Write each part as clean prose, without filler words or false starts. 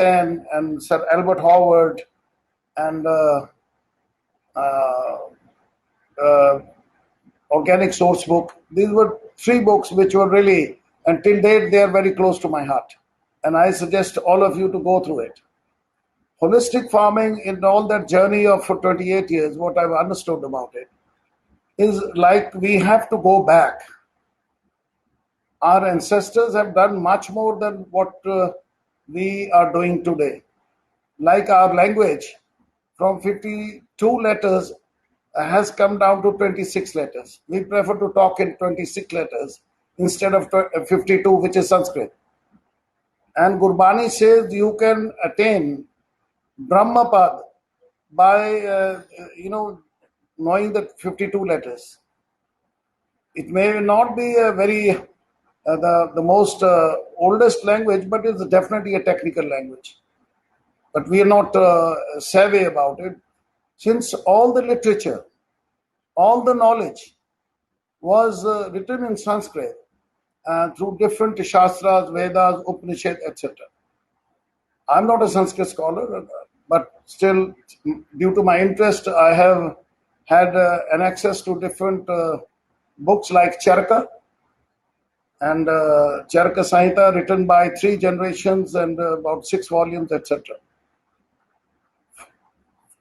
and Sir Albert Howard and uh, uh, Organic Source Book. These were three books which were really, until date, they are very close to my heart. And I suggest all of you to go through it. Holistic farming, in all that journey of for 28 years, what I've understood about it is like we have to go back. Our ancestors have done much more than what we are doing today. Like our language, from 52 letters has come down to 26 letters. We prefer to talk in 26 letters instead of 52, which is Sanskrit. And Gurbani says you can attain Brahmapad by, knowing the 52 letters. It may not be a very, the most oldest language, but it's definitely a technical language. But we are not savvy about it. Since all the literature, all the knowledge was written in Sanskrit through different Shastras, Vedas, Upanishad, etc. I'm not a Sanskrit scholar, but still, due to my interest, I have had an access to different books like Charaka and Charaka Samhita, written by 3 generations and about 6 volumes, etc.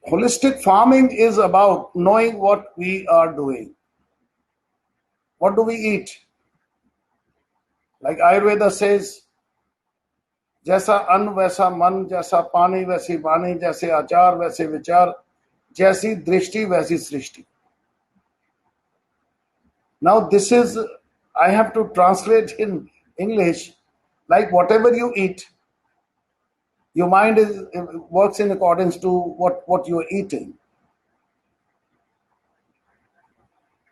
Holistic farming is about knowing what we are doing. What do we eat? Like Ayurveda says, जैसा अन्न वैसा मन, जैसा पानी वैसी वाणी, जैसे आचार वैसे विचार, जैसी दृष्टि वैसी सृष्टि. Now this is, I have to translate in English, like whatever you eat, your mind works in accordance to what you're eating.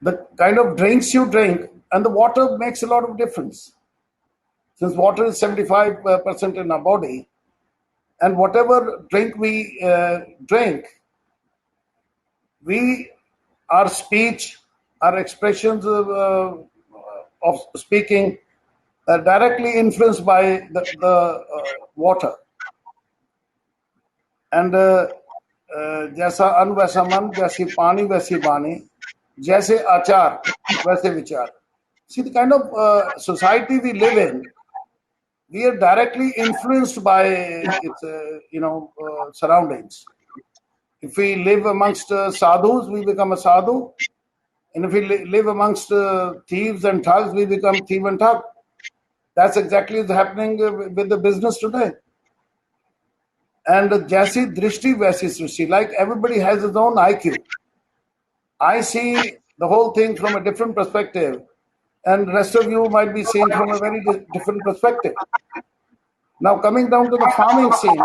The kind of drinks you drink and the water makes a lot of difference. Since water is 75% in our body, and whatever drink we drink, our speech, our expressions of speaking are directly influenced by the water. And जैसा अन्न वैसा मन, जैसी पानी वैसी वाणी, जैसे आचार वैसे विचार. See, the kind of society we live in, we are directly influenced by its surroundings. If we live amongst sadhus, we become a sadhu. And if we live amongst thieves and thugs, we become thief and thug. That's exactly what's happening with the business today. And Jaisi Drishti Vaisi Srishti, like everybody has his own IQ. I see the whole thing from a different perspective, and the rest of you might be seeing from a very different perspective. Now, coming down to the farming scene,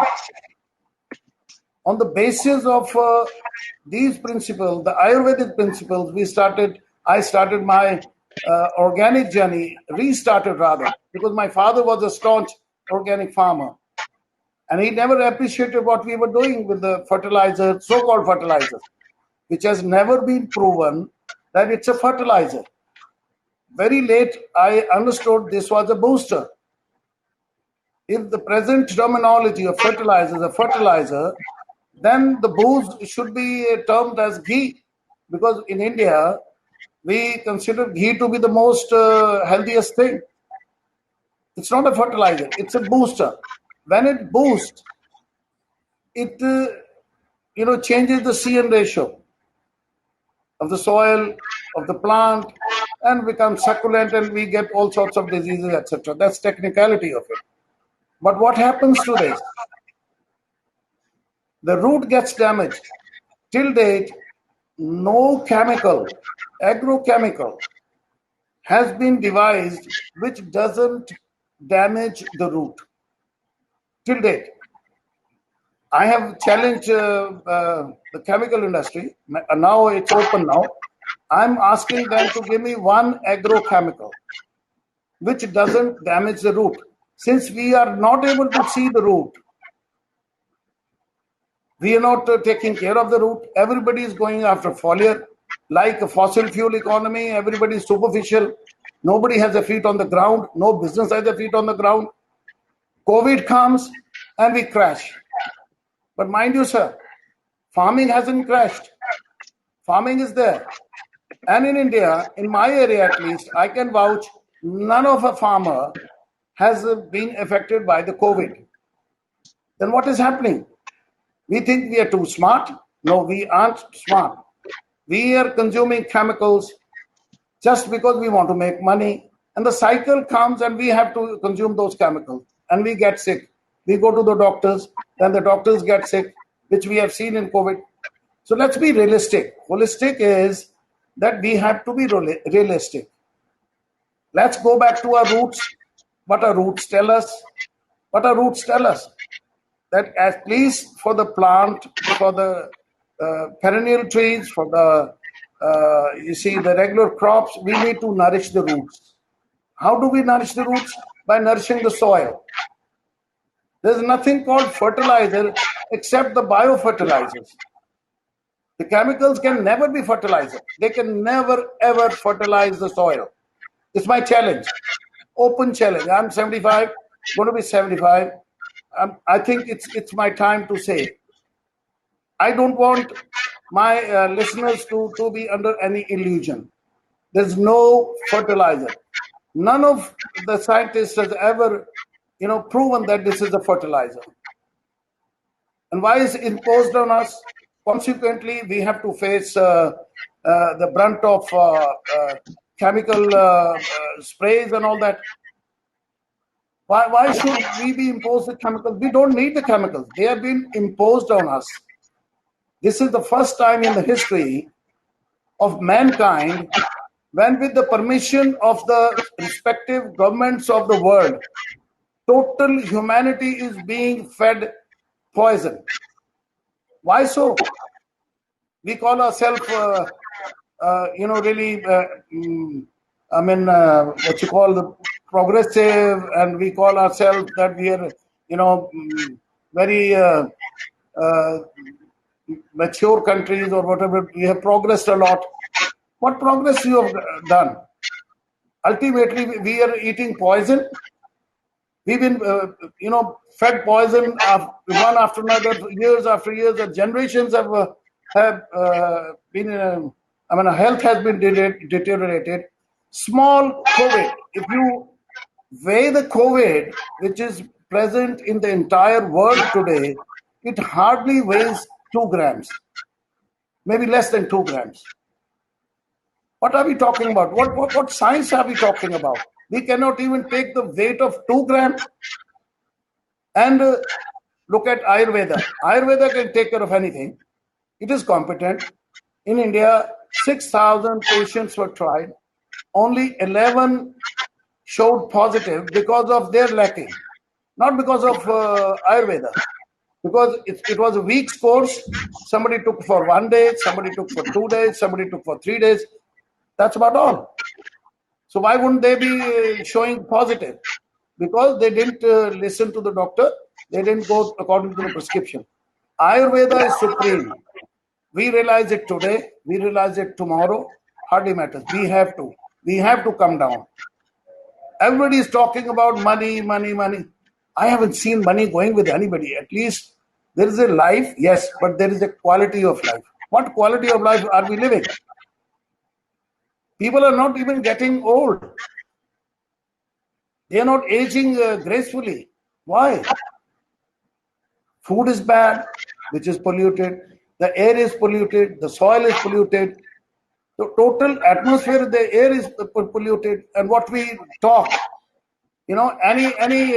on the basis of these principles, the Ayurvedic principles, I started my organic journey, restarted rather, because my father was a staunch organic farmer. And he never appreciated what we were doing with the fertilizer, so-called fertilizer, which has never been proven that it's a fertilizer. Very late, I understood this was a booster. If the present terminology of fertilizer is a fertilizer, then the boost should be termed as ghee, because in India, we consider ghee to be the most healthiest thing. It's not a fertilizer, it's a booster. When it boosts, it changes the CN ratio of the soil, of the plant, and becomes succulent, and we get all sorts of diseases, etc. That's technicality of it. But what happens to this? The root gets damaged. Till date, no chemical, agrochemical, has been devised which doesn't damage the root. Till date. I have challenged the chemical industry. Now it's open now. I'm asking them to give me one agrochemical which doesn't damage the root. Since we are not able to see the root, we are not taking care of the root. Everybody is going after foliar, like a fossil fuel economy. Everybody is superficial. Nobody has their feet on the ground. No business has their feet on the ground. COVID comes, and we crash. But mind you, sir, farming hasn't crashed. Farming is there. And in India, in my area at least, I can vouch, none of a farmer has been affected by the COVID. Then what is happening? We think we are too smart. No, we aren't smart. We are consuming chemicals just because we want to make money. And the cycle comes and we have to consume those chemicals. And we get sick. We go to the doctors, then the doctors get sick, which we have seen in COVID. So let's be realistic. Holistic is that we have to be realistic. Let's go back to our roots. What our roots tell us? What our roots tell us? That at least for the plant, for the perennial trees, for the the regular crops, we need to nourish the roots. How do we nourish the roots? By nourishing the soil. There's nothing called fertilizer except the biofertilizers. The chemicals can never be fertilizer. They can never ever fertilize the soil. It's my challenge, open challenge. I'm 75, going to be 75. I think it's my time to say. I don't want my listeners to be under any illusion. There's no fertilizer. None of the scientists has ever, proven that this is a fertilizer. And why is it imposed on us? Consequently, we have to face the brunt of chemical sprays and all that. Why should we be imposed with chemicals? We don't need the chemicals. They have been imposed on us. This is the first time in the history of mankind when, with the permission of the respective governments of the world, total humanity is being fed poison. Why so? We call ourselves, the progressive, and we call ourselves that we are, very mature countries or whatever. We have progressed a lot. What progress you have done? Ultimately, we are eating poison. We've been, fed poison one after another, years after years. And generations have been, health has been deteriorated. Small COVID. If you weigh the COVID, which is present in the entire world today, it hardly weighs 2 grams, maybe less than 2 grams. What are we talking about? What science are we talking about? We cannot even take the weight of 2 grams. And look at Ayurveda. Ayurveda can take care of anything. It is competent. In India, 6,000 patients were tried. Only 11 showed positive because of their lacking, not because of Ayurveda. Because it was a week's course. Somebody took for 1 day, somebody took for 2 days, somebody took for 3 days. That's about all. So why wouldn't they be showing positive? Because they didn't listen to the doctor. They didn't go according to the prescription. Ayurveda is supreme. We realize it today. We realize it tomorrow. Hardly matters. We have to. We have to come down. Everybody is talking about money, money, money. I haven't seen money going with anybody. At least there is a life, yes, but there is a quality of life. What quality of life are we living? People are not even getting old. They are not aging gracefully. Why? Food is bad, which is polluted. The air is polluted. The soil is polluted. The total atmosphere, the air is polluted. And what we talk, any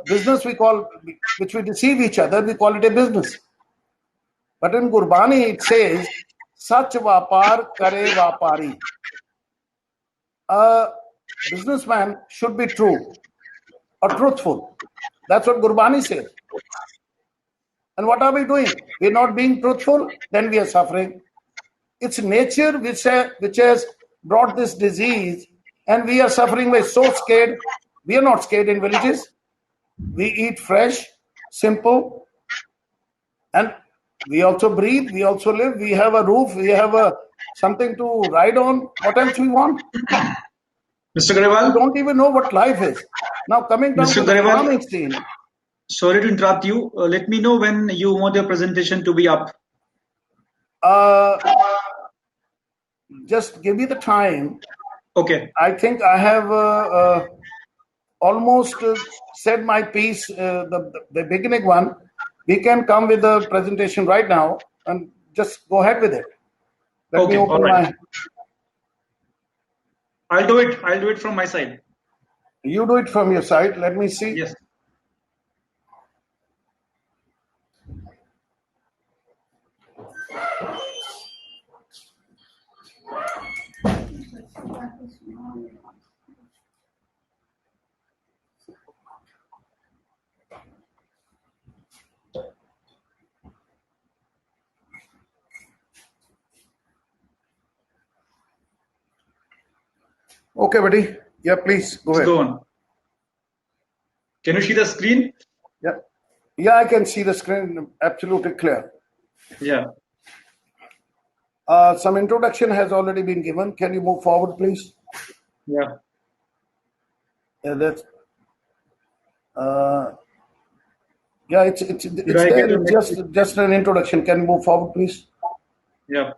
business we call, which we deceive each other, we call it a business. But in Gurbani it says, Sach vapar kare vapari. A businessman should be true or truthful. That's what Gurbani says. And what are we doing? We're not being truthful, then we are suffering. It's nature which has brought this disease, and we are suffering. We're so scared. We are not scared in villages. We eat fresh, simple, and we also breathe, we also live, we have a roof, we have something to ride on. What else we want? Mr. Grewal? We don't even know what life is. Now coming down to the farming scene. Sorry to interrupt you. Let me know when you want your presentation to be up. Just give me the time. Okay. I think I have almost said my piece, the beginning one. We can come with the presentation right now and just go ahead with it. Let me Okay. All open right. my. I'll do it. I'll do it from my side. You do it from your side. Let me see. Yes. Okay, buddy. Yeah, please go Let's ahead. go on. Can you see the screen? Yeah, yeah, I can see the screen absolutely clear. Yeah. Some introduction has already been given. Can you move forward, please? Yeah. Yeah, that's. Yeah, it's Did it's I there. get your It's message? just an introduction. Can you move forward, please? Yeah.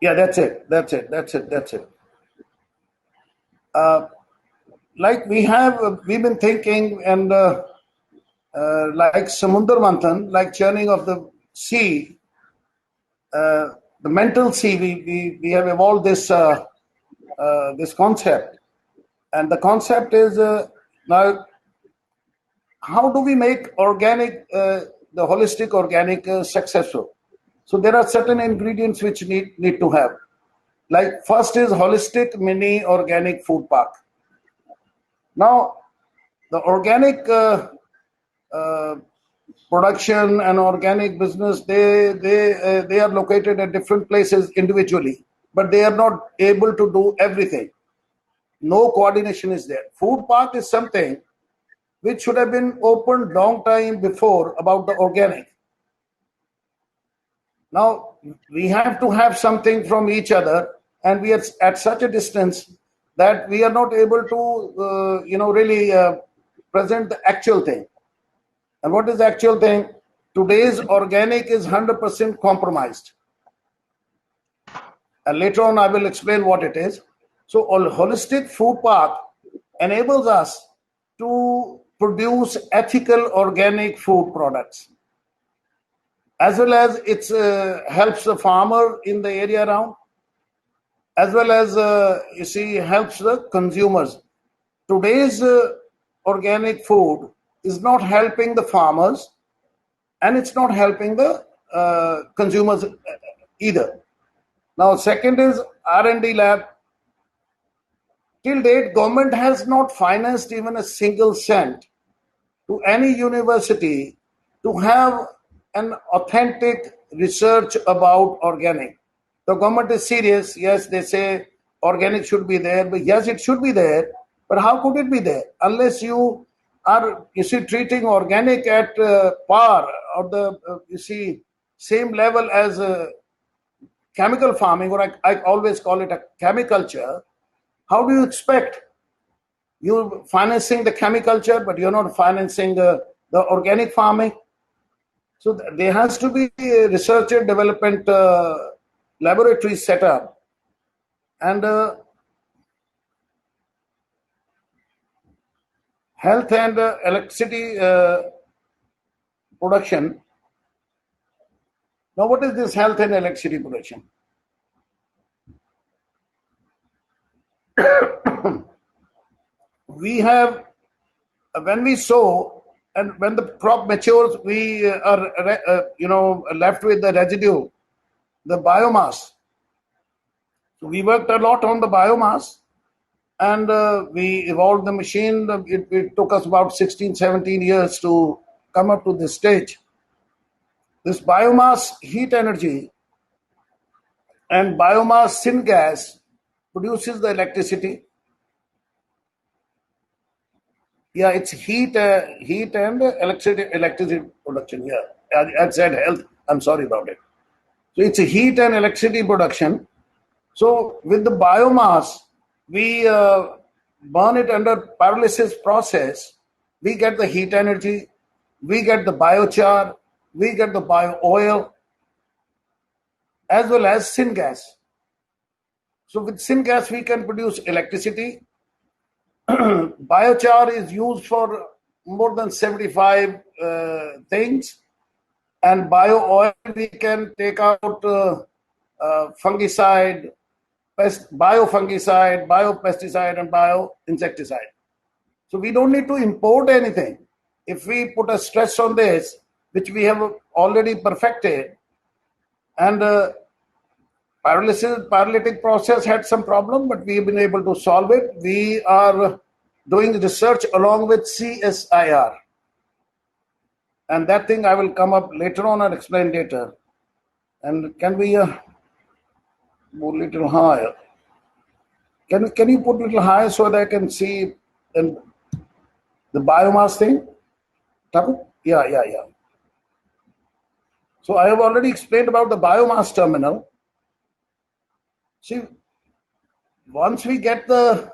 Yeah, that's it. That's it. That's it. That's it. Like we've been thinking, and like Samundar Manthan, like churning of the sea, the mental sea. We have evolved this concept, and the concept is now how do we make organic, the holistic organic successful? So there are certain ingredients which need to have. Like first is holistic mini organic food park. Now the organic production and organic business they are located at different places individually, but they are not able to do everything. No coordination is there. Food park is something which should have been opened long time before about the organic. Now we have to have something from each other, and we are at such a distance that we are not able to, really present the actual thing. And what is the actual thing? Today's organic is 100% compromised. And later on, I will explain what it is. So, a holistic food park enables us to produce ethical organic food products, as well as it helps the farmer in the area around, as well as helps the consumers. Today's organic food is not helping the farmers, and it's not helping the consumers either. Now, second is R&D lab. Till date, government has not financed even a single cent to any university to have an authentic research about organic. The government is serious. Yes, they say organic should be there, but yes, it should be there. But how could it be there unless you are treating organic at par or the same level as chemical farming, or I always call it a chemiculture. How do you expect you're financing the chemiculture, but you're not financing the organic farming? So there has to be a research and development laboratory set up, and health and electricity production. Now, what is this health and electricity production? We have, when we sow and when the crop matures, we are left with the residue, the biomass. So we worked a lot on the biomass, and we evolved the machine. It took us about 16, 17 years to come up to this stage. This biomass heat energy and biomass syngas produces the electricity. Yeah, it's heat and electricity production. Yeah, I said health. I'm sorry about it. So it's a heat and electricity production. So with the biomass, we burn it under pyrolysis process. we get the heat energy, we get the biochar, we get the bio oil, as well as syngas. So with syngas, we can produce electricity. Biochar is used for more than 75 things, and bio oil we can take out fungicide, biofungicide, biopesticide, and bioinsecticide. So we don't need to import anything. If we put a stress on this, which we have already perfected, and pyrolytic process had some problem, but we've been able to solve it. We are doing research along with CSIR. And that thing I will come up later on and explain later. And can we move a little higher? Can you put a little higher so that I can see the biomass thing? Yeah. So I have already explained about the biomass terminal. See, once we get the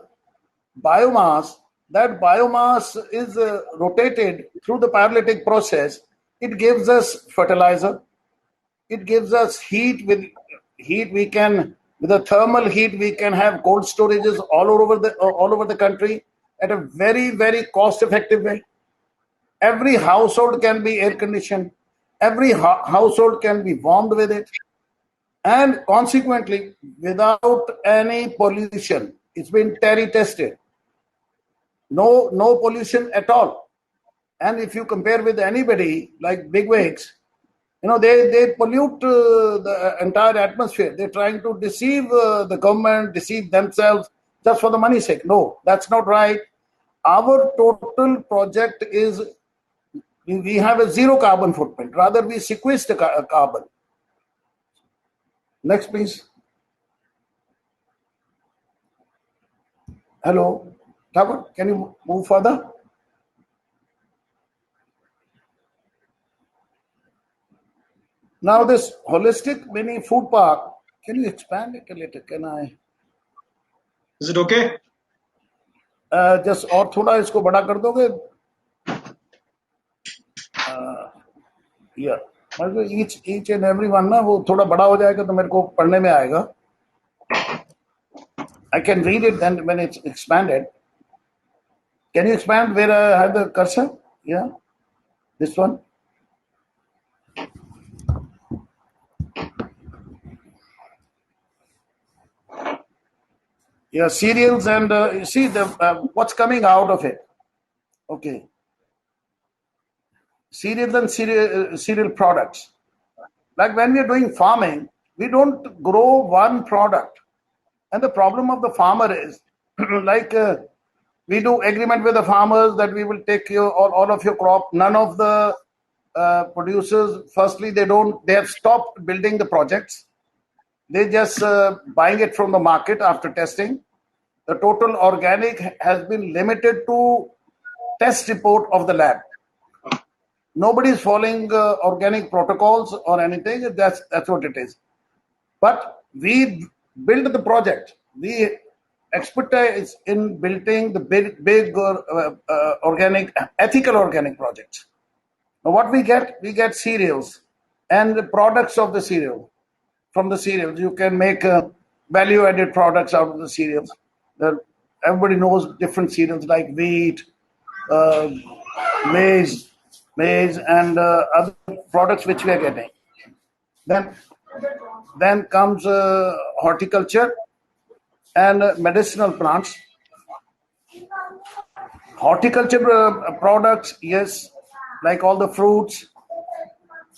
biomass, that biomass is rotated through the pyrolytic process. It gives us fertilizer. It gives us heat. With heat, we can, with the thermal heat, we can have cold storages all over the country at a very, very cost-effective way. Every household can be air conditioned. Every household can be warmed with it. And consequently, without any pollution, it's been Terry tested. No pollution at all. And if you compare with anybody like bigwigs, they pollute the entire atmosphere. They're trying to deceive the government, deceive themselves just for the money's sake. No, that's not right. Our total project is, we have a zero carbon footprint. Rather, we sequester carbon. Next, please. Hello, Thakur, can you move further? Now, this holistic mini food park, can you expand it a little? Can I? Is it okay? Just और थोड़ा इसको बड़ा कर दोगे? Yeah. Each and every one ना वो थोड़ा बड़ा हो जाएगा तो मेरे को पढ़ने में आएगा. I can read it then when it's expanded. Can you expand where I have the cursor? Yeah, this one. Yeah, cereals and you see the what's coming out of it. Okay. Cereals and cereal products. Like when we are doing farming, we don't grow one product. And the problem of the farmer is, like we do agreement with the farmers that we will take all of your crop. None of the producers, firstly, they have stopped building the projects. They just buying it from the market after testing. The total organic has been limited to test report of the lab. Nobody is following organic protocols or anything. That's what it is. But we build the project. We expertise in building the big organic, ethical organic projects. Now what we get cereals and the products of the cereal. From the cereals, you can make value-added products out of the cereals. Everybody knows different cereals like wheat, maize, and other products which we are getting. Then comes horticulture and medicinal plants. Horticulture products, yes, like all the fruits,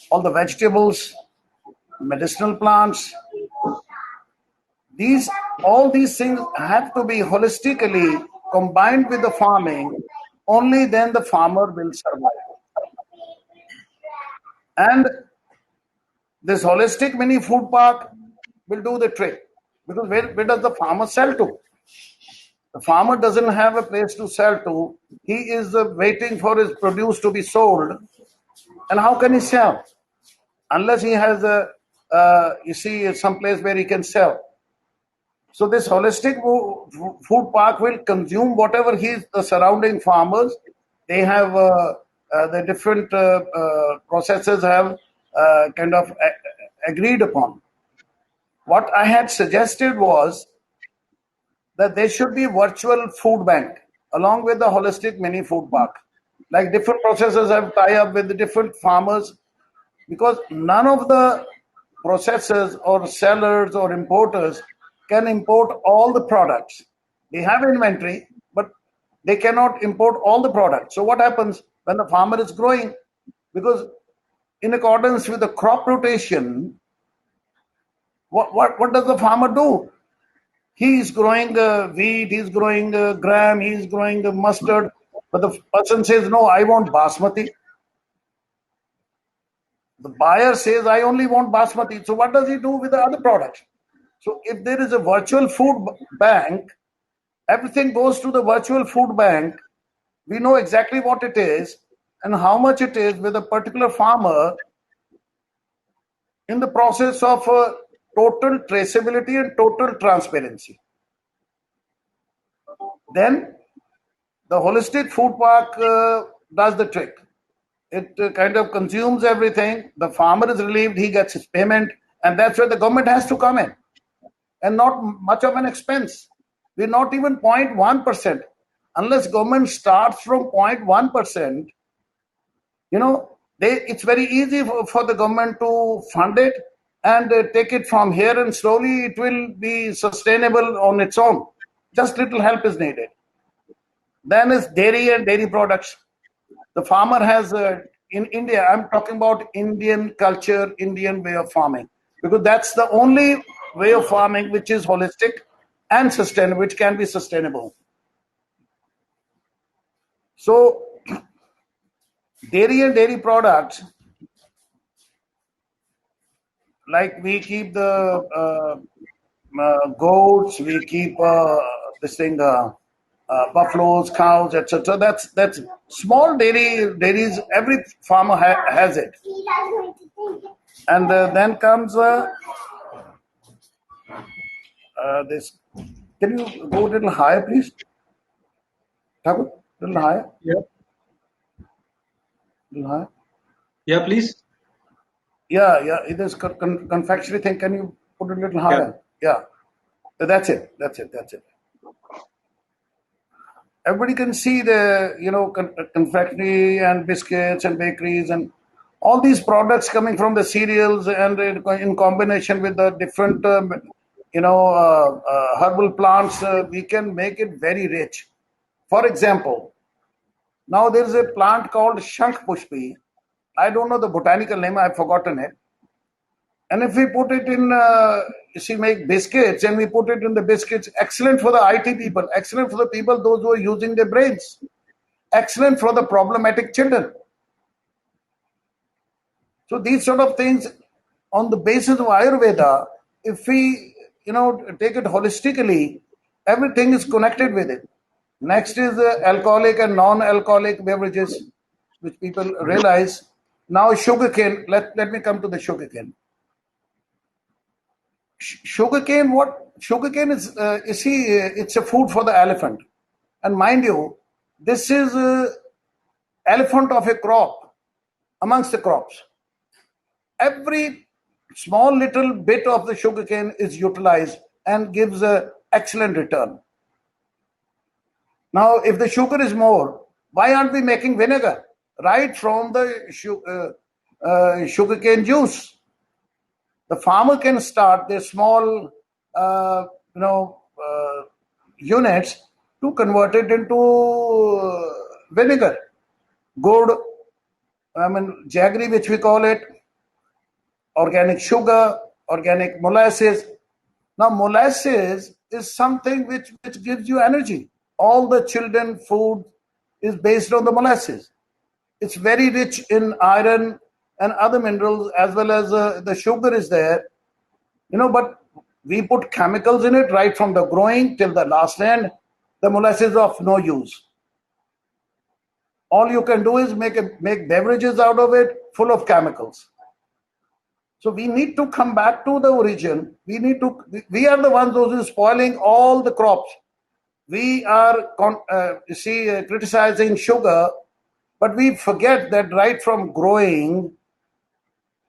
all the vegetables, medicinal plants. All these things have to be holistically combined with the farming. Only then the farmer will survive. And this holistic mini food park will do the trick. Because where does the farmer sell to? The farmer doesn't have a place to sell to. He is waiting for his produce to be sold. And how can he sell? Unless he has some place where he can sell. So this holistic food park will consume whatever the surrounding farmers. they have the different processes have kind of agreed upon. What I had suggested was that there should be virtual food bank along with the holistic mini food park. Like different processors have tie up with the different farmers, because none of the processors or sellers or importers can import all the products. They have inventory, but they cannot import all the products. So what happens when the farmer is growing? Because in accordance with the crop rotation, what does the farmer do? He is growing wheat, he is growing gram, he is growing mustard, but the person says, no, I want basmati. The buyer says, I only want basmati. So what does he do with the other products? So if there is a virtual food bank, everything goes to the virtual food bank. We know exactly what it is and how much it is with a particular farmer in the process of total traceability and total transparency. Then the holistic food park does the trick. It kind of consumes everything. The farmer is relieved, he gets his payment, and that's where the government has to come in. And not much of an expense. We're not even 0.1%. Unless government starts from 0.1%, it's very easy for the government to fund it and take it from here, and slowly it will be sustainable on its own. Just little help is needed. Then is dairy and dairy products. The farmer has, in India, I'm talking about Indian culture, Indian way of farming, because that's the only way of farming which is holistic and sustainable, which can be sustainable. So, dairy and dairy products, like we keep the goats, we keep buffaloes, cows, etc. That's small dairies. Every farmer has it, and then comes this. Can you go a little higher, please? Thakur, little higher. Yeah. Little higher. Yeah, please. Yeah. It is confectionery thing. Can you put it a little higher? Yeah. That's it. Everybody can see the confectionery and biscuits and bakeries and all these products coming from the cereals, and in combination with the different herbal plants, we can make it very rich. For example, now there is a plant called Shankh Pushpi. I don't know the botanical name, I've forgotten it. And if we put it in, make biscuits, and we put it in the biscuits, excellent for the IT people, excellent for the people, those who are using their brains, excellent for the problematic children. So these sort of things, on the basis of Ayurveda, if we, take it holistically, everything is connected with it. Next is alcoholic and non-alcoholic beverages, which people realize. Now sugarcane, let me come to the sugarcane. Sugarcane is, it's a food for the elephant. And mind you, this is elephant of a crop amongst the crops. Every small little bit of the sugarcane is utilized and gives an excellent return. Now, if the sugar is more, why aren't we making vinegar right from the sugarcane juice? The farmer can start their small, units to convert it into vinegar, gourd, jaggery, which we call it, organic sugar, organic molasses. Now, molasses is something which gives you energy. All the children food is based on the molasses. It's very rich in iron and other minerals, as well as the sugar is there. But we put chemicals in it right from the growing till the last end. The molasses of no use. All you can do is make beverages out of it full of chemicals. So we need to come back to the origin. We are the ones who are spoiling all the crops. We are criticizing sugar But we forget that right from growing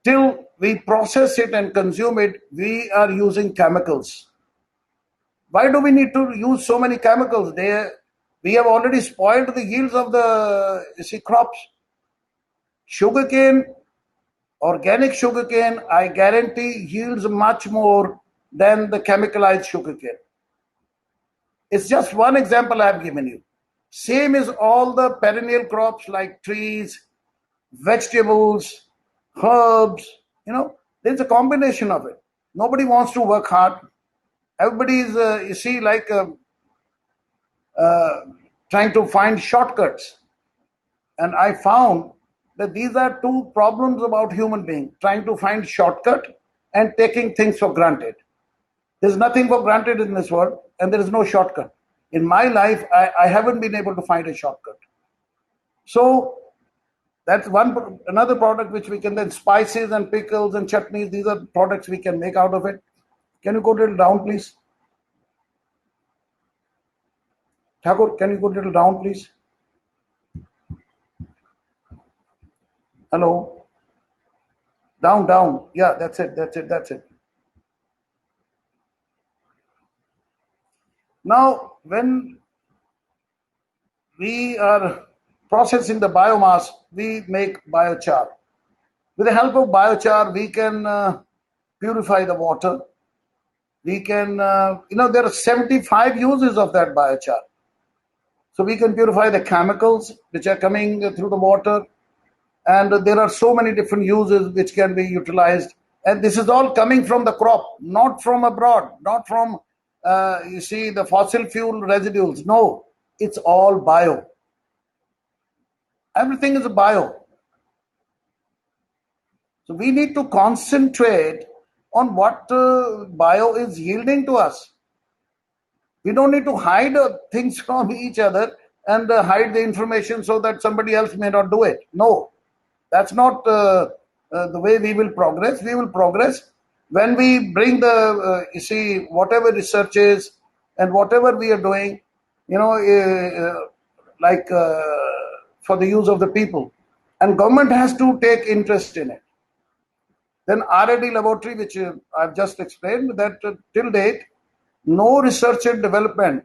till we process it and consume it, we are using chemicals. Why do we need to use so many chemicals? We have already spoiled the yields of the crops. Sugarcane, organic sugarcane, I guarantee yields much more than the chemicalized sugarcane. It's just one example I've given you. Same is all the perennial crops like trees, vegetables, herbs. There's a combination of it. Nobody wants to work hard. Everybody is, trying to find shortcuts. And I found that these are two problems about human being: trying to find shortcut and taking things for granted. There's nothing for granted in this world, and there is no shortcut. In my life, I haven't been able to find a shortcut. So that's another product which we can then, spices and pickles and chutneys, these are products we can make out of it. Can you go a little down, please? Thakur, can you go a little down, please? Hello? Down, down. Yeah, that's it. Now, when we are processing the biomass, we make biochar. With the help of biochar, we can purify the water. We can, there are 75 uses of that biochar. So we can purify the chemicals which are coming through the water. And there are so many different uses which can be utilized. And this is all coming from the crop, not from abroad, not from, the fossil fuel residuals. No, it's all bio. Everything is bio. So we need to concentrate on what bio is yielding to us. We don't need to hide things from each other and hide the information so that somebody else may not do it. No, that's not the way we will progress. We will progress when we bring the, whatever research is and whatever we are doing, for the use of the people. And government has to take interest in it. Then R&D laboratory, which I've just explained, that till date, no research and development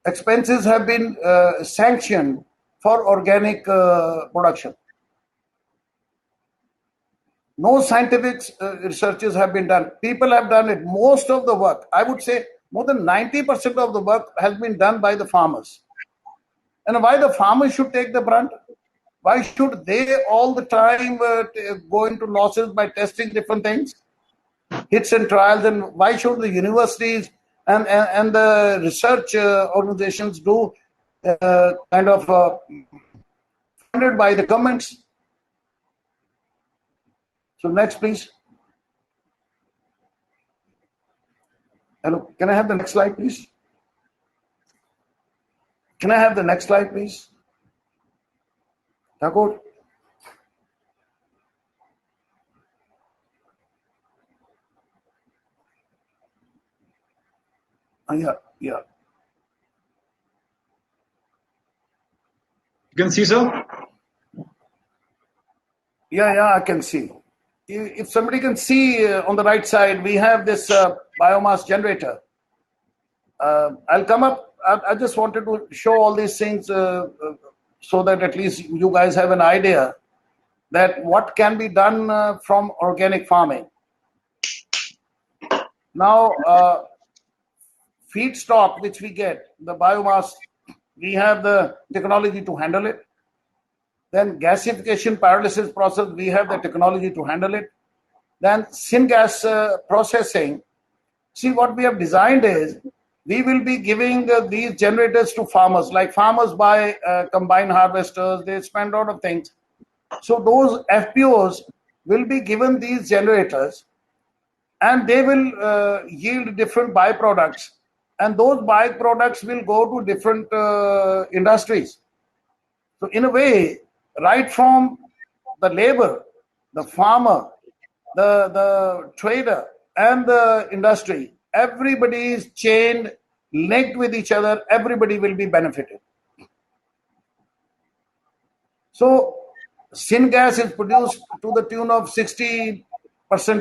expenses have been sanctioned for organic production. No scientific researches have been done. People have done it. Most of the work, I would say more than 90% of the work has been done by the farmers. And why the farmers should take the brunt? Why should they all the time go into losses by testing different things, hits and trials? And why should the universities and the research organizations do funded by the governments? So next, please. Hello, can I have the next slide, please? Can I have the next slide, please? Thakur? Yeah. You can see, sir? Yeah, I can see. If somebody can see on the right side, we have this biomass generator. I'll come up. I just wanted to show all these things so that at least you guys have an idea that what can be done from organic farming. Now, feedstock which we get, the biomass, we have the technology to handle it. Then gasification pyrolysis process, we have the technology to handle it. Then syngas processing. See, what we have designed is we will be giving these generators to farmers. Like farmers buy combine harvesters, they spend a lot of things. So those FPOs will be given these generators and they will yield different byproducts. And those byproducts will go to different industries. So in a way, right from the labor, the farmer, the trader, and the industry, everybody is chained, linked with each other, everybody will be benefited. So syngas is produced to the tune of 60%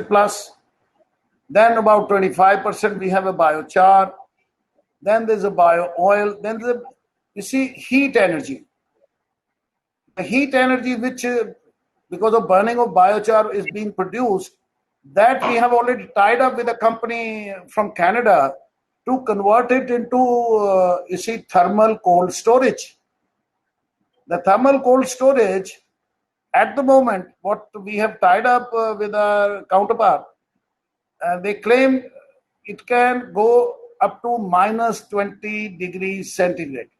plus. Then about 25% we have a biochar. Then there's a bio oil. Then there's you see heat energy. The heat energy which because of burning of biochar is being produced, that we have already tied up with a company from Canada to convert it into you see thermal cold storage. The thermal cold storage at the moment, what we have tied up with our counterpart, they claim it can go up to minus 20 degrees centigrade,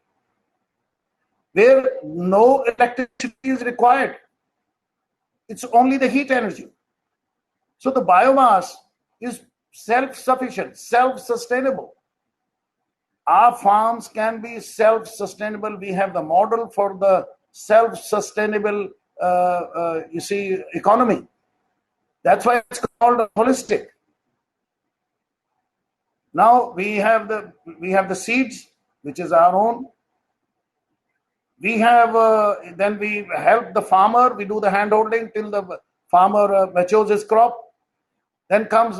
where no electricity is required. It's only the heat energy. So the biomass is self-sufficient, self-sustainable. Our farms can be self-sustainable. We have the model for the self-sustainable, you see, economy. That's why it's called holistic. Now we have the seeds, which is our own. We have then we help the farmer. We do the hand holding till the farmer matures his crop. Then comes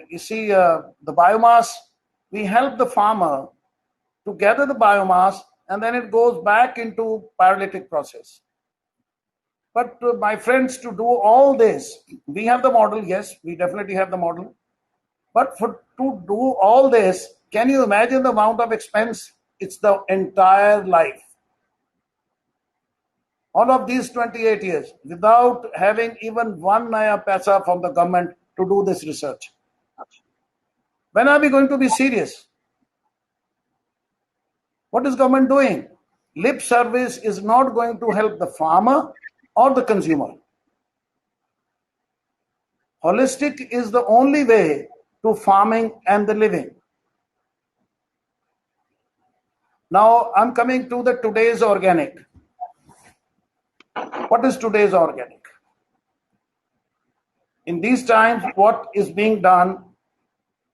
you see the biomass. We help the farmer to gather the biomass, and then it goes back into pyrolytic process. But my friends, to do all this, we have the model. Yes, we definitely have the model. But to do all this, can you imagine the amount of expense? It's the entire life. All of these 28 years, without having even one naya paisa from the government to do this research. When are we going to be serious? What is government doing? Lip service is not going to help the farmer or the consumer. Holistic is the only way to farming and the living. Now I'm coming to the today's organic. What is today's organic? In these times, what is being done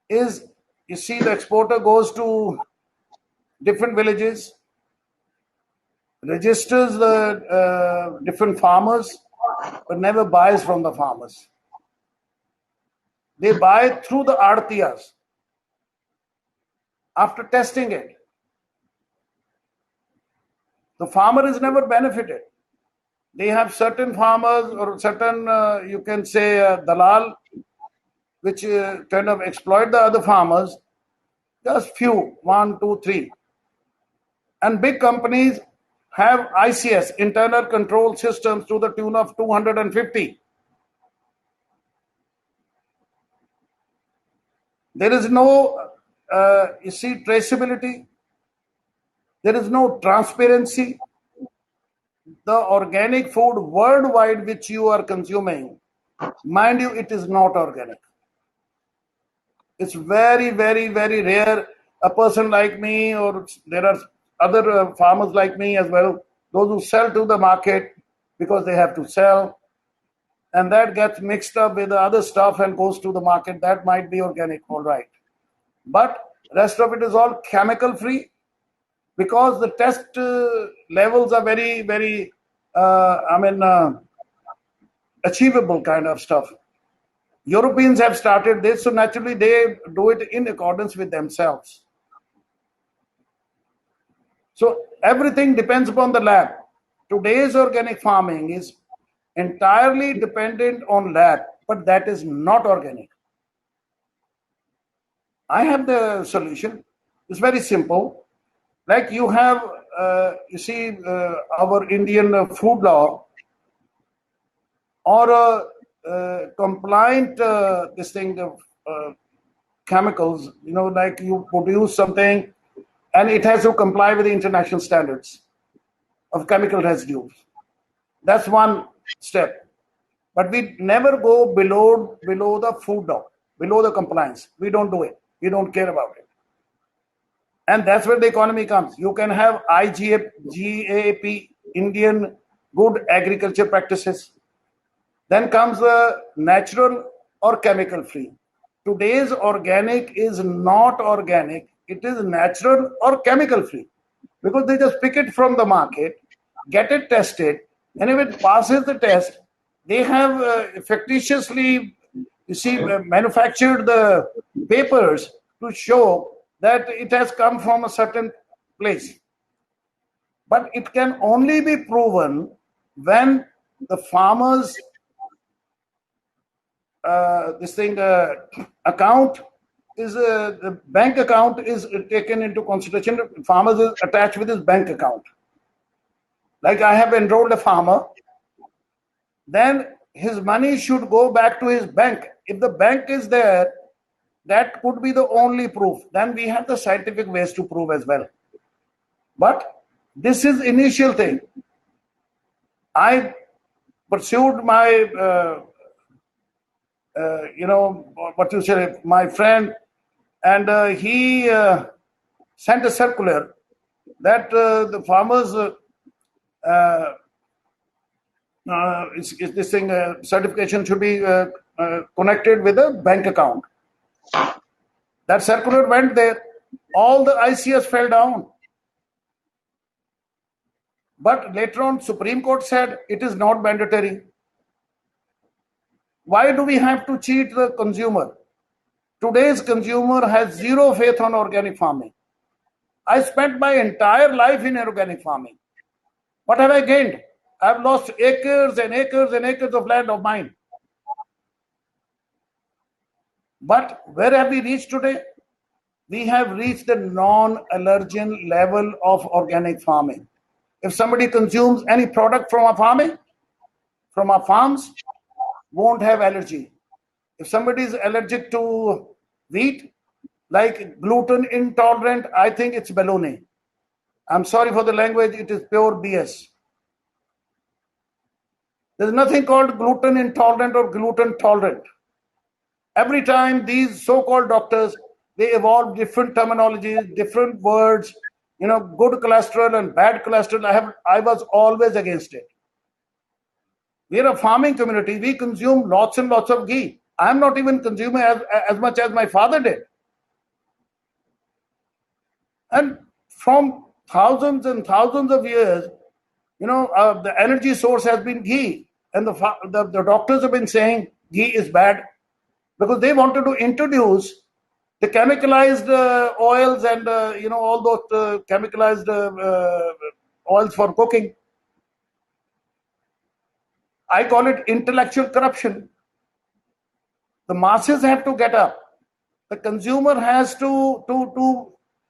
is, you see, the exporter goes to different villages, registers the different farmers, but never buys from the farmers. They buy through the aartiyas after testing it. The farmer is never benefited. They have certain farmers or certain, you can say, dalal, which kind of exploit the other farmers, just few, 1, 2, 3. And big companies have ICS, internal control systems, to the tune of 250. There is no, you see, traceability. There is no transparency. The organic food worldwide which you are consuming, mind you, it is not organic. It's very, very, very rare. A person like me, or there are other farmers like me as well, those who sell to the market because they have to sell, and that gets mixed up with the other stuff and goes to the market. That might be organic, all right. But rest of it is all chemical free, because the test levels are very, very, achievable kind of stuff. Europeans have started this, so naturally they do it in accordance with themselves. So everything depends upon the lab. Today's organic farming is entirely dependent on lab, but that is not organic. I have the solution. It's very simple. Like you have, you see, our Indian food law, or compliant this thing of chemicals, you know, like you produce something and it has to comply with the international standards of chemical residues. That's one step. But we never go below the food law, below the compliance. We don't do it. We don't care about it. And that's where the economy comes. You can have IGAP, Indian Good Agriculture Practices. Then comes the natural or chemical free. Today's organic is not organic. It is natural or chemical free, because they just pick it from the market, get it tested, And if it passes the test, they have fictitiously, manufactured the papers to show that it has come from a certain place. But it can only be proven when the farmers account is the bank account is taken into consideration. Farmers is attached with his bank account. Like I have enrolled a farmer, then his money should go back to his bank. If the bank is there, that could be the only proof. Then we have the scientific ways to prove as well. But this is initial thing. I pursued my, my friend, and he sent a circular that the farmers this thing certification should be connected with a bank account. That circular went there. All the ICS fell down. But later on, Supreme Court said it is not mandatory. Why do we have to cheat the consumer? Today's consumer has zero faith on organic farming. I spent my entire life in organic farming. What have I gained? I've lost acres and acres and acres of land of mine. But where have we reached today? We have reached the non-allergen level of organic farming. If somebody consumes any product from our farms, won't have allergy. If somebody is allergic to wheat, like gluten intolerant, I think it's baloney. I'm sorry for the language, it is pure BS. There's nothing called gluten intolerant or gluten tolerant. Every time these so-called doctors, they evolve different terminologies, different words, good cholesterol and bad cholesterol. I was always against it. We are a farming community. We consume lots and lots of ghee. I'm not even consuming as much as my father did. And from thousands and thousands of years, the energy source has been ghee. And the doctors have been saying ghee is bad because they wanted to introduce the chemicalized oils and, all those chemicalized oils for cooking. I call it intellectual corruption. The masses have to get up. The consumer has to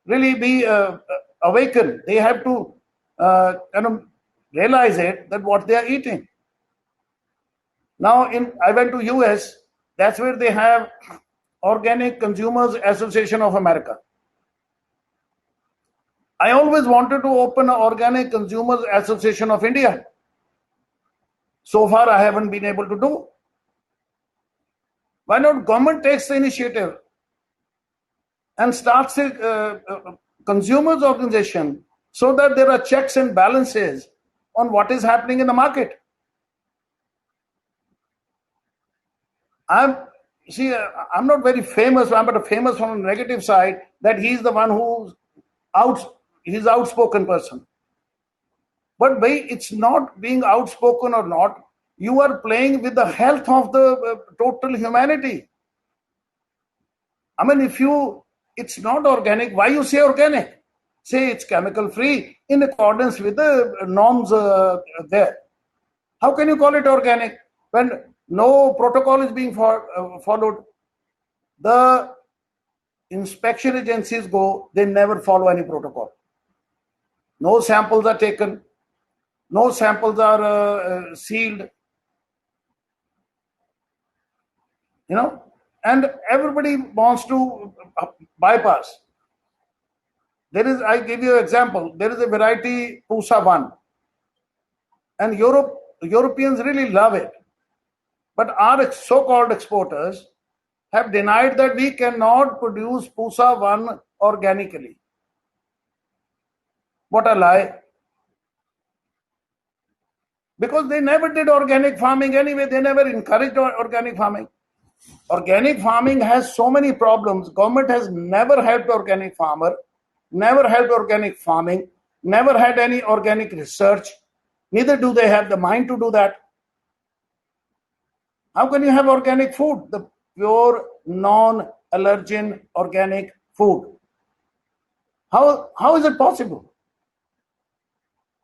really be awakened. They have to realize it, that what they are eating. Now, I went to US. That's where they have Organic Consumers Association of America. I always wanted to open an Organic Consumers Association of India. So far, I haven't been able to do. Why not government takes the initiative and starts a consumers organization so that there are checks and balances on what is happening in the market? I'm not very famous. I'm but famous from the negative side that he's the one he's outspoken person. But it's not being outspoken or not. You are playing with the health of the total humanity. I mean, it's not organic, why you say organic? Say it's chemical free in accordance with the norms there. How can you call it organic when no protocol is being followed? The inspection agencies they never follow any protocol. No samples are taken. No samples are sealed. And everybody wants to bypass. I give you an example. There is a variety Pusa 1. And Europeans really love it. But our so-called exporters have denied that we cannot produce Pusa 1 organically. What a lie. Because they never did organic farming anyway. They never encouraged organic farming. Organic farming has so many problems. Government has never helped organic farmer, never helped organic farming, never had any organic research. Neither do they have the mind to do that. How can you have organic food? The pure, non-allergen organic food. How is it possible?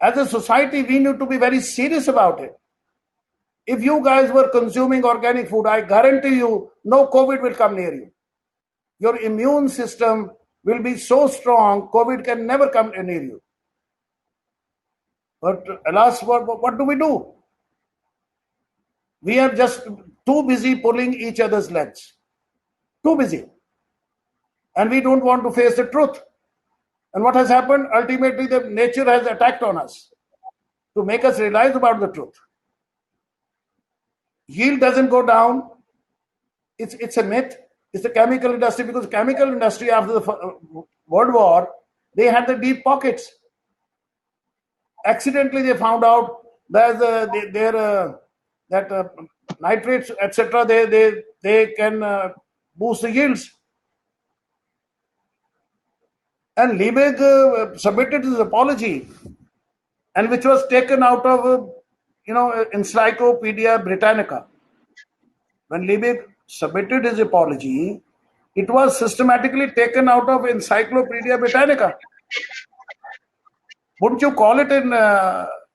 As a society, we need to be very serious about it. If you guys were consuming organic food, I guarantee you, no COVID will come near you. Your immune system will be so strong, COVID can never come near you. But alas, what do we do? We are just too busy pulling each other's legs. Too busy. And we don't want to face the truth. And what has happened? Ultimately, the nature has attacked on us to make us realize about the truth. Yield doesn't go down. It's a myth. It's the chemical industry, because chemical industry after the World War, they had the deep pockets. Accidentally, they found out that nitrates, etc., they can boost the yields. And Liebig submitted his apology, and which was taken out of Encyclopedia Britannica. When Liebig submitted his apology, it was systematically taken out of Encyclopedia Britannica. Wouldn't you call it an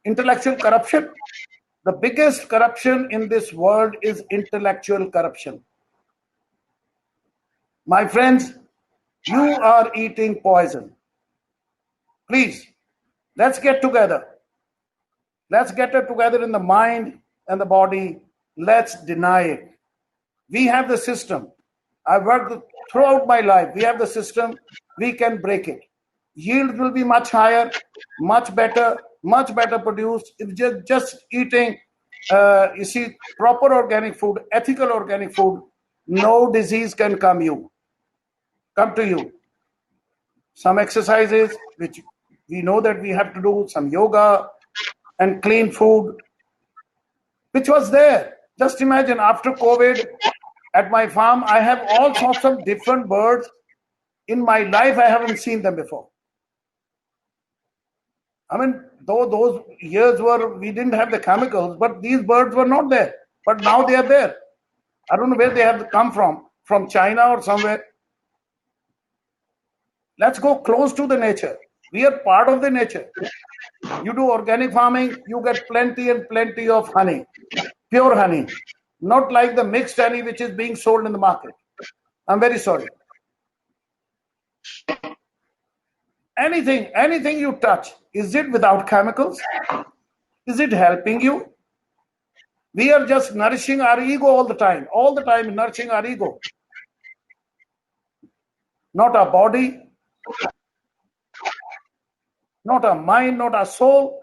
intellectual corruption? The biggest corruption in this world is intellectual corruption. My friends, you are eating poison. Please, let's get together. Let's get it together in the mind and the body. Let's deny it. We have the system. I've worked throughout my life. We have the system. We can break it. Yield will be much higher, much better produced. If you're just eating, proper organic food, ethical organic food, no disease can come to you. Some exercises, which we know that we have to do, some yoga and clean food, which was there. Just imagine, after COVID, at my farm, I have all sorts of different birds. In my life, I haven't seen them before. I mean, though those years we didn't have the chemicals, but these birds were not there. But now they are there. I don't know where they have come from China or somewhere. Let's go close to the nature. We are part of the nature. You do organic farming, you get plenty and plenty of honey, pure honey, not like the mixed honey which is being sold in the market. I'm very sorry. Anything you touch, is it without chemicals? Is it helping you? We are just nourishing our ego all the time nourishing our ego. Not our body, not our mind, not our soul.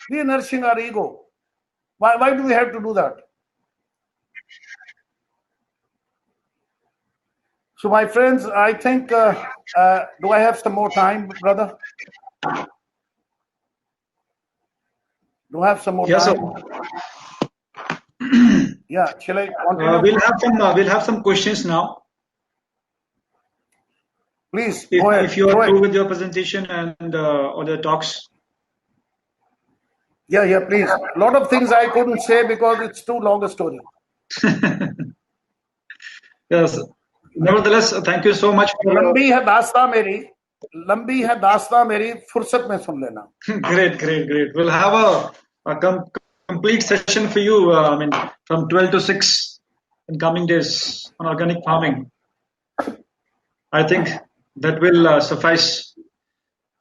We are nourishing our ego. Why do we have to do that? So, my friends, I think, do I have some more time, brother? Do I have some more yes, time? Sir. Yeah, shall I continue? We'll have some questions now. Please, go ahead. If you are through with your presentation and other talks. Yeah, please. A lot of things I couldn't say because it's too long a story. Yes. Nevertheless, thank you so much. लंबी है दास्तां मेरी फुर्सत में सुन लेना. Great. We'll have a complete session for you. I mean, from 12 to 6 in coming days on organic farming. I think that will suffice.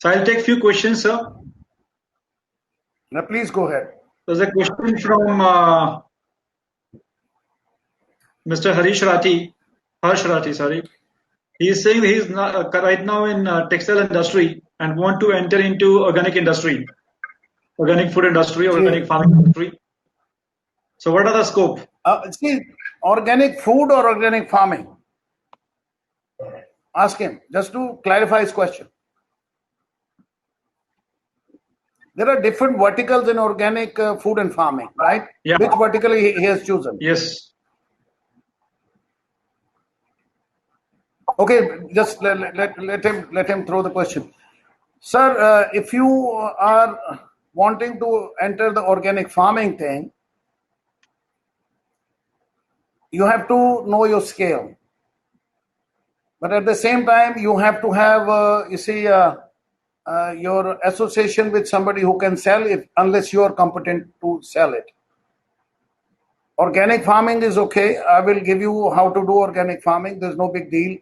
So I'll take a few questions, sir. Now, please go ahead. There's a question from Mr. Harsh Rathi, sorry. He is saying he is right now in textile industry and want to enter into organic industry, organic food industry, organic farming industry. So what are the scope? See, organic food or organic farming? Ask him, just to clarify his question. There are different verticals in organic food and farming, right? Yeah. Which vertical he has chosen? Yes. Okay, just let him throw the question. Sir, if you are wanting to enter the organic farming thing, you have to know your scale. But at the same time, you have to have, your association with somebody who can sell it, unless you are competent to sell it. Organic farming is okay. I will give you how to do organic farming. There's no big deal.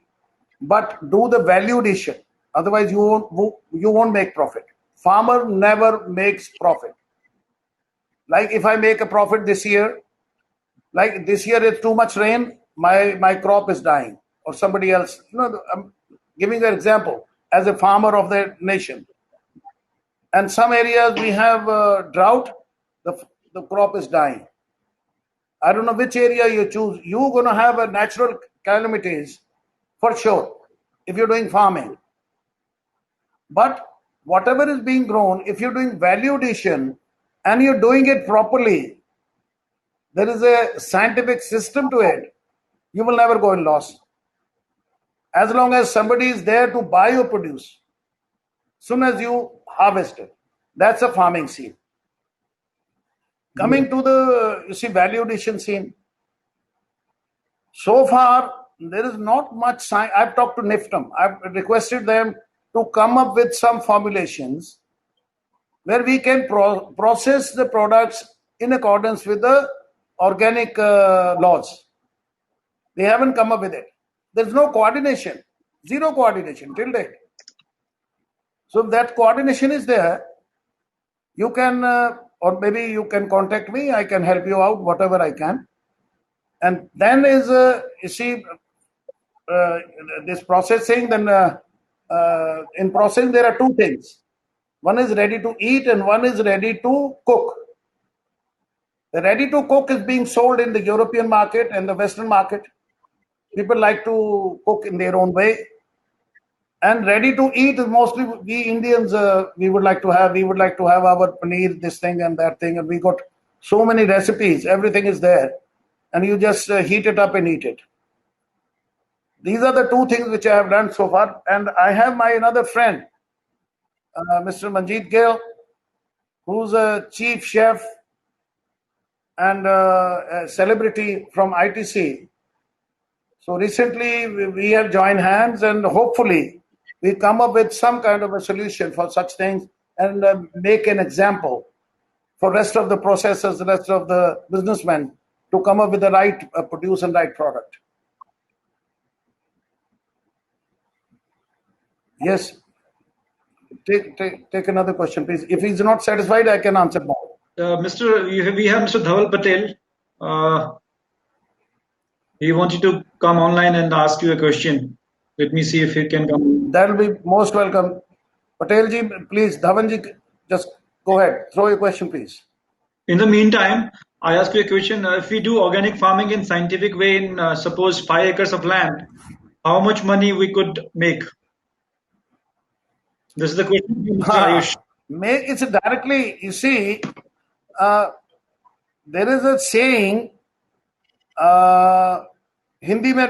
But do the value addition. Otherwise, you won't make profit. Farmer never makes profit. Like if I make a profit this year, like this year it's too much rain, my crop is dying, or somebody else. I'm giving you an example as a farmer of the nation. And some areas we have drought, the crop is dying. I don't know which area you choose. You're going to have a natural calamities for sure if you're doing farming. But whatever is being grown, if you're doing value addition and you're doing it properly, there is a scientific system to it, you will never go in loss. As long as somebody is there to buy your produce, soon as you harvest it, that's a farming scene. Coming to the value addition scene, so far there is not much science. I've talked to NIFTM. I've requested them to come up with some formulations where we can process the products in accordance with the organic laws. They haven't come up with it. There's no coordination, zero coordination till date. So if that coordination is there, you can, or maybe you can contact me. I can help you out, whatever I can. And then is, this processing, then in processing there are two things. One is ready to eat and one is ready to cook. The ready to cook is being sold in the European market and the Western market. People like to cook in their own way. And ready to eat is mostly we Indians, we would like to have our paneer, this thing and that thing. And we got so many recipes, everything is there. And you just heat it up and eat it. These are the two things which I have done so far. And I have my another friend, Mr. Manjeet Gill, who's a chief chef and a celebrity from ITC. So recently we have joined hands and hopefully we come up with some kind of a solution for such things and make an example for rest of the processors, the rest of the businessmen to come up with the right produce and right product. Yes. Take another question, please. If he's not satisfied, I can answer more. We have Mr. Dhaval Patel. He wanted to come online and ask you a question. Let me see if he can come. That will be most welcome. Patel ji, please, Dhawan ji, just go ahead. Throw your question, please. In the meantime, I ask you a question. If we do organic farming in scientific way in suppose 5 acres of land, how much money we could make? This is the question. Ayush. It's directly, you see, there is a saying, Hindi में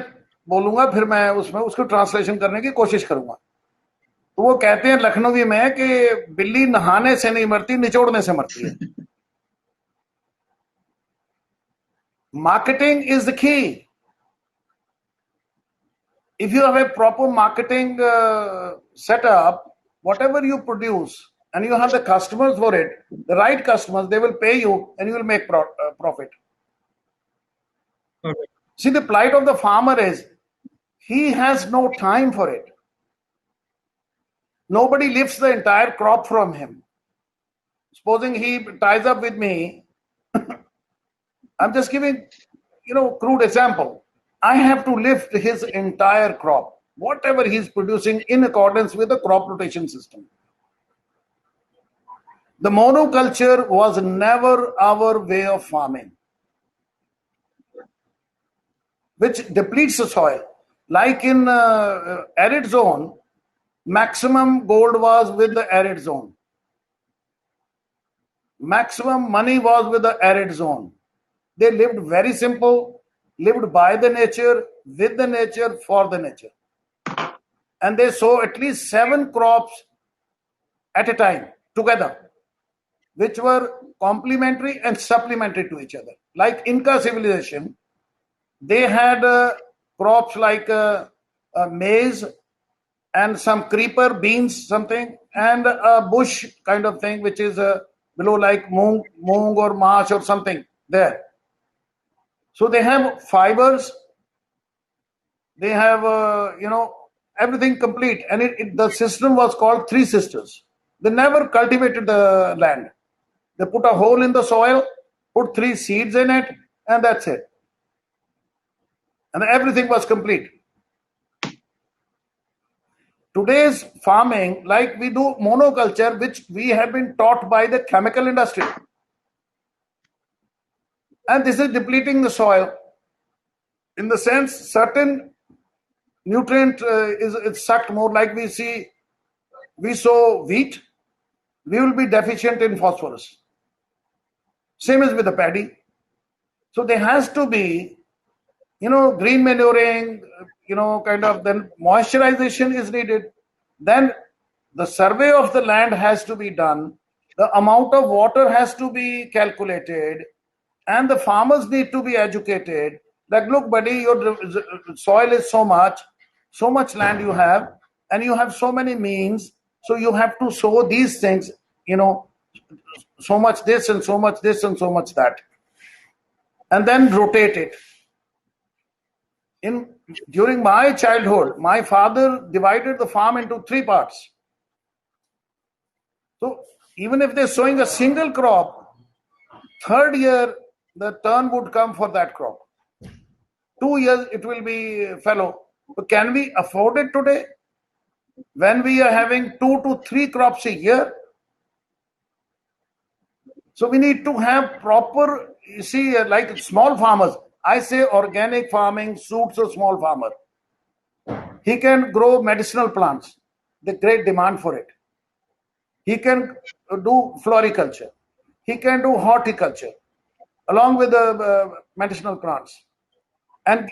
बोलूंगा फिर मैं उसमें उसको translation करने की कोशिश करूंगा. तो वो कहते हैं लखनवी में कि बिल्ली नहाने से नहीं मरती, निचोड़ने से मरती है. Marketing is the key. If you have a proper marketing setup, whatever you produce, and you have the customers for it, the right customers, they will pay you and you will make profit. Okay. See, the plight of the farmer is he has no time for it. Nobody lifts the entire crop from him. Supposing he ties up with me, I'm just giving, crude example. I have to lift his entire crop, whatever he's producing in accordance with the crop rotation system. The monoculture was never our way of farming, which depletes the soil. Like in arid zone, maximum gold was with the arid zone. Maximum money was with the arid zone. They lived very simple, lived by the nature, with the nature, for the nature. And they sow at least 7 crops at a time together which were complementary and supplementary to each other. Like Inca civilization, they had crops like maize and some creeper beans, something, and a bush kind of thing, which is below like moong or marsh or something there. So they have fibers, they have everything complete, and the system was called Three Sisters. They never cultivated the land. They put a hole in the soil, put 3 seeds in it, and that's it. And everything was complete. Today's farming, like we do monoculture, which we have been taught by the chemical industry. And this is depleting the soil. In the sense, certain nutrient is sucked more, like we sow wheat, we will be deficient in phosphorus. Same as with the paddy. So there has to be, green manuring, then moisturization is needed. Then the survey of the land has to be done. The amount of water has to be calculated, and the farmers need to be educated. Like, look, buddy, your soil is so much land you have, and you have so many means, so you have to sow these things, so much this and so much this and so much that, and then rotate it. During my childhood, my father divided the farm into 3 parts. So even if they're sowing a single crop, 3rd year the turn would come for that crop. 2 years it will be fallow. So can we afford it today when we are having 2 to 3 crops a year? So we need to have proper, like small farmers. I say organic farming suits a small farmer. He can grow medicinal plants. There's great demand for it. He can do floriculture. He can do horticulture along with the medicinal plants and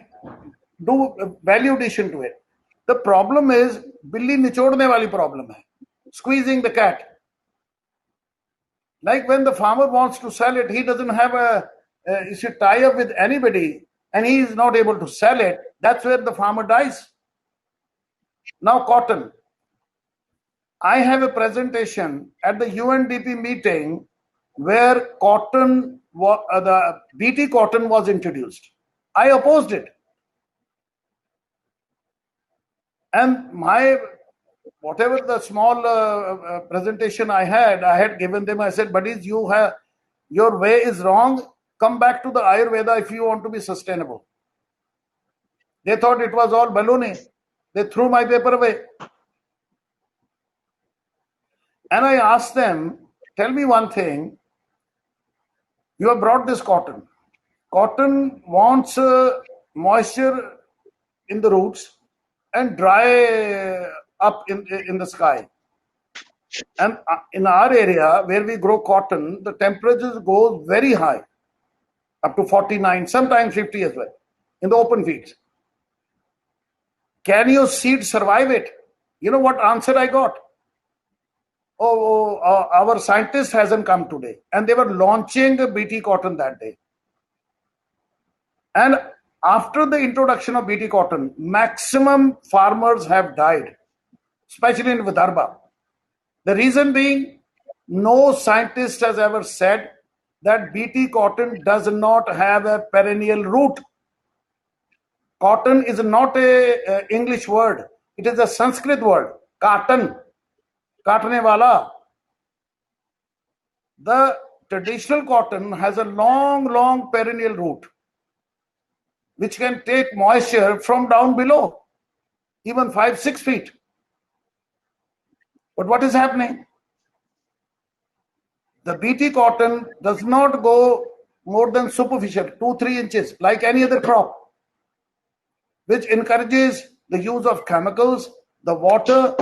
do value addition to it. The problem is billi nichodne wali problem hai, squeezing the cat. Like when the farmer wants to sell it, he doesn't have a tie up with anybody, and he is not able to sell it. That's where the farmer dies. Now cotton. I have a presentation at the UNDP meeting where the BT cotton was introduced. I opposed it. And whatever the small presentation I had given them. I said, buddies, your way is wrong. Come back to the Ayurveda if you want to be sustainable. They thought it was all baloney. They threw my paper away. And I asked them, tell me one thing. You have brought this cotton. Cotton wants moisture in the roots and dry up in the sky. And in our area where we grow cotton, the temperatures go very high, up to 49, sometimes 50 as well, in the open fields. Can your seed survive it? You know what answer I got? Our scientist hasn't come today. And they were launching BT cotton that day. And after the introduction of BT cotton, maximum farmers have died, especially in Vidarbha. The reason being, no scientist has ever said that BT cotton does not have a perennial root. Cotton is not a English word. It is a Sanskrit word. Cotton. Kaatne wala. The traditional cotton has a long perennial root, which can take moisture from down below, even 5-6 feet. But what is happening? The BT cotton does not go more than superficial, 2-3 inches, like any other crop, which encourages the use of chemicals, the water,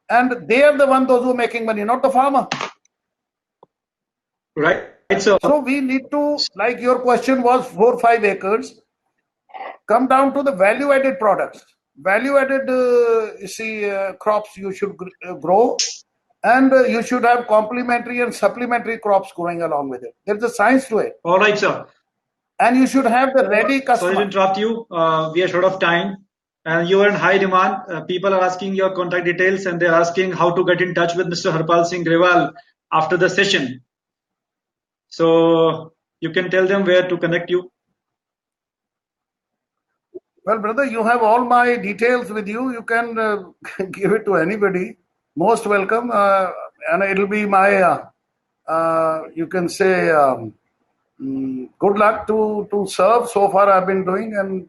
and they are those who are making money, not the farmer. Right. So we need to, like your question was 4-5 acres, come down to the value-added products. Value-added, crops you should grow, And you should have complementary and supplementary crops going along with it. There's a science to it. All right, sir. And you should have the ready Sorry to customer. interrupt you. We are short of time. And you are in high demand. People are asking your contact details and they're asking how to get in touch with Mr. Harpal Singh Grewal after the session. So you can tell them where to connect you. Well, brother, you have all my details with you. You can give it to anybody. Most welcome. And it'll be my, you can say, good luck to serve. So far I've been doing, and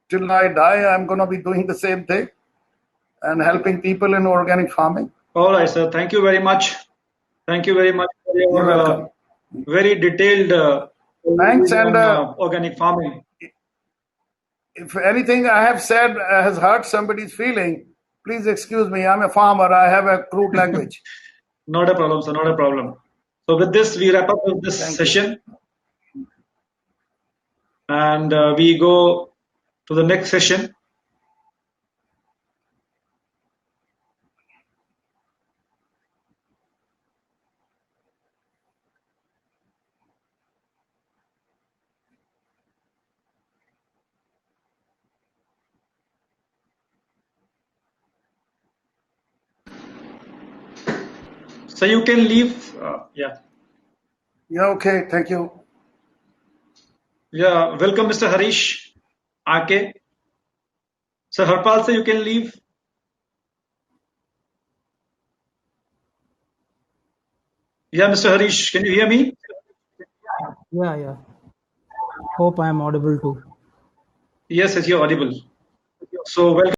till I die, I'm going to be doing the same thing and helping people in organic farming. All right, sir. Thank you very much. Thank you very much for You're your welcome. very detailed Thanks. overview And on organic farming. if anything I have said has hurt somebody's feeling, please excuse me. I'm a farmer. I have a crude language. Not a problem, sir. Not a problem. So with this, we wrap up with this Thank you. session. And we go to the next session. So you can leave. Yeah. Yeah, okay. Thank you. Yeah. Welcome, Mr. Harish. Aake. Sir Harpal, sir, you can leave. Yeah, Mr. Harish, can you hear me? Yeah. Hope I am audible too. Yes, you're audible. So welcome.